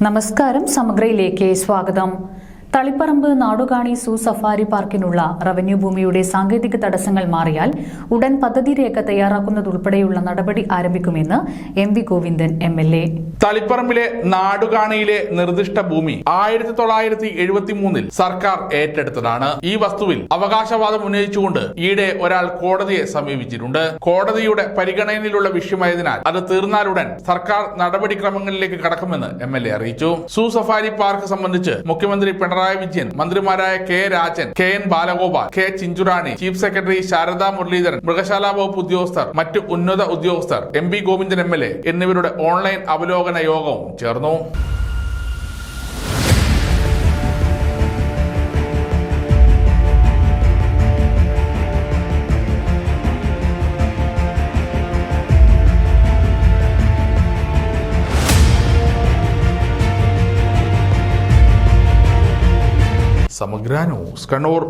നമസ്കാരം, സമഗ്രയിലേക്ക് സ്വാഗതം. തളിപ്പറമ്പ് നാടുകാണി സൂ safari പാർക്കിനുള്ള revenue ഭൂമിയുടെ സാങ്കേതിക തടസ്സങ്ങൾ മാറിയാൽ ഉടൻ പദ്ധതി രേഖ തയ്യാറാക്കുന്നതുൾപ്പെടെയുള്ള നടപടി ആരംഭിക്കുമെന്ന് എം.വി. ഗോവിന്ദൻ എം.എൽ.എ. തളിപ്പറമ്പിലെ നാടുകാണിയിലെ നിർദ്ദിഷ്ട ഭൂമി 1973 സർക്കാർ ഏറ്റെടുത്തതാണ്. ഈ വസ്തുവിൽ അവകാശവാദം ഉന്നയിച്ചുകൊണ്ട് ഈയിടെ ഒരാൾ കോടതിയെ സമീപിച്ചിട്ടുണ്ട്. കോടതിയുടെ പരിഗണനയിലുള്ള വിഷയമായതിനാൽ അത് തീർന്നാലുടൻ സർക്കാർ നടപടിക്രമങ്ങളിലേക്ക് കടക്കുമെന്ന് എം.എൽ.എ. അറിയിച്ചു. സൂ സഫാരി പാർക്ക് സംബന്ധിച്ച് മുഖ്യമന്ത്രി പിണറായി വിജയൻ, മന്ത്രിമാരായ K Rajan, K N Balagopal, K Chinchurani, chief secretary Sharada Muraleedharan, മൃഗശാല വകുപ്പ് ഉദ്യോഗസ്ഥർ, മറ്റു ഉന്നത ഉദ്യോഗസ്ഥർ, എം.വി. ഗോവിന്ദൻ എം.എൽ.എ. എന്നിവരുടെ ഓൺലൈൻ അവലോകന യോഗവും ചേർന്നു. സമഗ്ര ന്യൂസ്, കണ്ണൂർ.